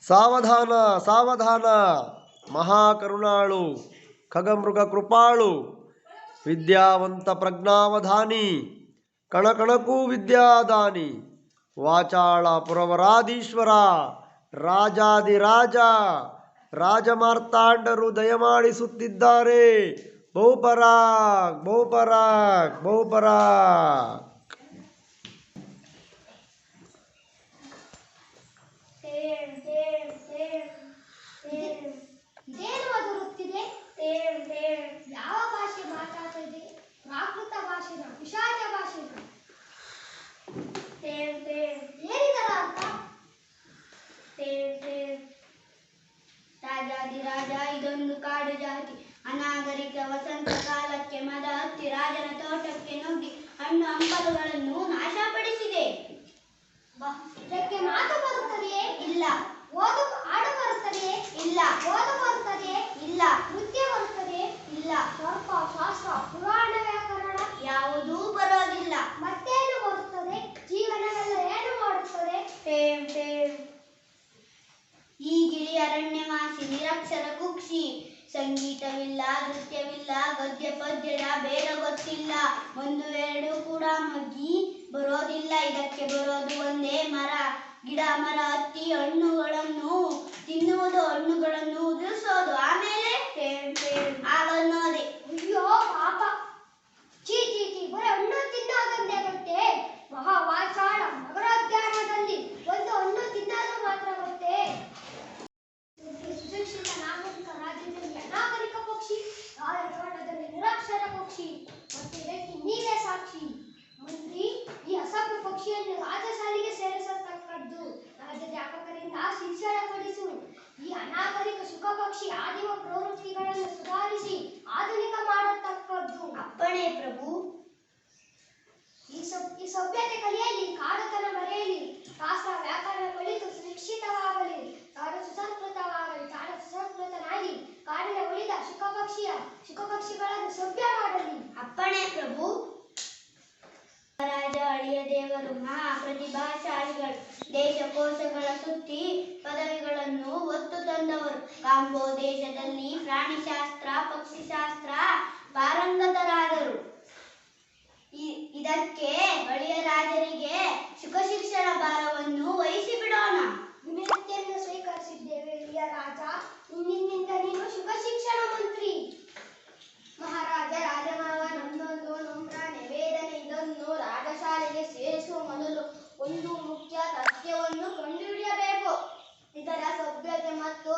ಸಾವಧಾನ ಸಾವಧಾನ. ಮಹಾಕರುಣಾಳು ಖಗಮೃಗ ಕೃಪಾಳು ವಿದ್ಯಾವಂತ ಪ್ರಜ್ಞಾವಧಾನಿ ಕಣಕಣಕೂ ವಿದ್ಯಾದಾನಿ ವಾಚಾಳ ಪುರವರಾಧೀಶ್ವರ ರಾಜಾದಿರಾಜ ರಾಜಮಾರ್ತಾಂಡರು ದಯಮಾಡಿಸುತ್ತಿದ್ದಾರೆ. ಬಹುಪರಾಗ್ ಬಹುಪರಾಗ್ ಬಹುಪರಾಗ್. ಇದೇನು ಅದುರುತ್ತಿದೆ? ಯಾವ ಭಾಷೆ ಮಾತಾಡ್ತಾ ಇದೆ? ಪ್ರಾಕೃತ ಭಾಷೆನ, ಪಿಶಾಚ ಭಾಷೆನ? ಏನಿದರ ಅರ್ಥ? ರಾಜಾದಿರಾಜ, ಇದೊಂದು ಕಾಡು ಜಾತಿ. ಅನಾಗರಿಕ ವಸಂತ ಕಾಲಕ್ಕೆ ಮದ ಹತ್ತಿ ರಾಜನ ತೋಟಕ್ಕೆ ನುಗ್ಗಿ ಹಣ್ಣು ಹಂಪಲುಗಳನ್ನು ನಾಶಪಡಿಸಿದೆ. ಇದಕ್ಕೆ ಮಾತು ಬರುತ್ತದೆಯೇ? ಇಲ್ಲ. ಓದು ಆಡು ಬರುತ್ತದೆಯೇ? ಇಲ್ಲ. ಓದು ಬರುತ್ತದೆಯೇ? ಇಲ್ಲ. ನೃತ್ಯ ಬರುತ್ತದೆಯೇ? ಇಲ್ಲ. ಸರ್ಪ ಶಾಸ್ತ್ರ ಪುರಾಣ ವ್ಯಾಕರಣ ಯಾವುದೂ ಬರೋದಿಲ್ಲ. ಮತ್ತೇನು ಬರುತ್ತದೆ? ಜೀವನವೆಲ್ಲ ಏನು ಮಾಡುತ್ತದೆ? ಈ ಗಿಳಿ ಅರಣ್ಯವಾಸಿ ನಿರಕ್ಷರ ಕುಕ್ಷಿ. ಸಂಗೀತವಿಲ್ಲ, ನೃತ್ಯವಿಲ್ಲ, ಗದ್ಯ ಪದ್ಯದ ಬೇರೆ ಗೊತ್ತಿಲ್ಲ. ಒಂದು ಎರಡು ಕೂಡ ಮಗ್ಗಿ ಬರೋದಿಲ್ಲ. ಇದಕ್ಕೆ ಬರೋದು ಒಂದೇ ಮರ ಗಿಡ. ಮರ ಹತ್ತಿ ಹಣ್ಣುಗಳನ್ನು ತಿನ್ನುವುದು, ಹಣ್ಣುಗಳನ್ನು ಉದುರಿಸೋದು, ಆಮೇಲೆ ಆಗನ್ನೋದೆ. ಅಯ್ಯೋ ಪಾಪ, ಚೀ ಚೀ ಚೀ, ಬರೀ ಹಣ್ಣು ತಿನ್ನೋದೊಂದೇ ಗೊತ್ತೇ? ಮಹಾವಾಚಾಳ ನಗರೋದ್ಯಾನದಲ್ಲಿ ಒಂದು ಹಣ್ಣು ತಿನ್ನೋದು ಮಾತ್ರ ಗೊತ್ತೇ? ಸುಶಿಕ್ಷಿತ ನಾಗರಿಕ ರಾಜ್ಯದಲ್ಲಿ ಅನಾಗರಿಕ ಪಕ್ಷಿ, ರಾಜಕಾರಣದಲ್ಲಿ ನಿರಕ್ಷರ ಪಕ್ಷಿ, ಮತ್ತೆ ಇದಕ್ಕೆ ನೀವೇ ಸಾಕ್ಷಿ. ಮಂತ್ರಿ, ಈ ಅಸಭ್ಯ ಪಕ್ಷಿಯನ್ನು ರಾಜಶಾಲೆಗೆ ಸೇರಿಸತಕ್ಕದ್ದು. ರಾಜ್ಯ ವ್ಯಾಪಕರಿಂದ ಶಿಕ್ಷಣ ಕೊಡಿಸು. ಈ ಅನಾಗರಿಕ ಸುಖ ಪಕ್ಷಿ ಆದಿಮ ಪ್ರವೃತ್ತಿಗಳನ್ನು ಸುಧಾರಿಸಿ ಆಧುನಿಕ ಮಾಡತಕ್ಕದ್ದು. ಅಪ್ಪಣೆ ಪ್ರಭು. ಈ ಸಭ್ಯತೆ ಕಲಿಯಲಿ, ಕಾಡುತನ ಮರೆಯಲಿ, ಶಾಸ್ತ್ರ ವ್ಯಾಕರಣ ಕಲಿತು ಸುಶಿಕ್ಷಿತವಾಗಲಿ, ಕಾಡು ಸುಸಂಸ್ಕೃತವಾಗಲಿ, ಕಾಡು ಸುಸಂಸ್ಕೃತನಾಗಿ ಕಾಡಿನ ಉಳಿದ ಶುಕಪಕ್ಷಿಗಳನ್ನು ಸಭ್ಯ ಮಾಡಲಿ. ಅಪ್ಪಣೆ ಪ್ರಭು. ರಾಜ ಅಳಿಯ ದೇವರು ಮಹಾ ಪ್ರತಿಭಾಶಾಲಿಗಳು. ದೇಶಕೋಶಗಳ ಸುತ್ತಿ ಪದವಿಗಳನ್ನು ಒತ್ತು ತಂದವರು. ಕಾಂಬೋ ದೇಶದಲ್ಲಿ ಪ್ರಾಣಿಶಾಸ್ತ್ರ ಪಕ್ಷಿಶಾಸ್ತ್ರ ಪಾರಂಗತರಾದರು. ಇದಕ್ಕೆ ಅಳಿಯ ರಾಜರಿಗೆ ಸುಖ ಶಿಕ್ಷಣ ಭಾರವನ್ನು ವಹಿಸಿ ಬಿಡೋಣ. ವಿನಂತಿಯನ್ನು ಸ್ವೀಕರಿಸಿದ್ದೇವೆ ಹಿರಿಯ ರಾಜ. ಇಂದಿನಿಂದ ನೀನು ಸುಖ ಶಿಕ್ಷಣ ಮಂತ್ರಿ. ಮಹಾರಾಜ ರಾಜಮಾವ, ನಮ್ಮದೊಂದು ನಮ್ರ ನಿವೇದನೆ. ಇದನ್ನು ರಾಜಶಾಲೆಗೆ ಸೇರಿಸುವ ಮೊದಲು ಒಂದು ಮುಖ್ಯ ತಥ್ಯವನ್ನು ಕಂಡುಹಿಡಿಯಬೇಕು. ಇದರ ಸಭ್ಯತೆ ಮತ್ತು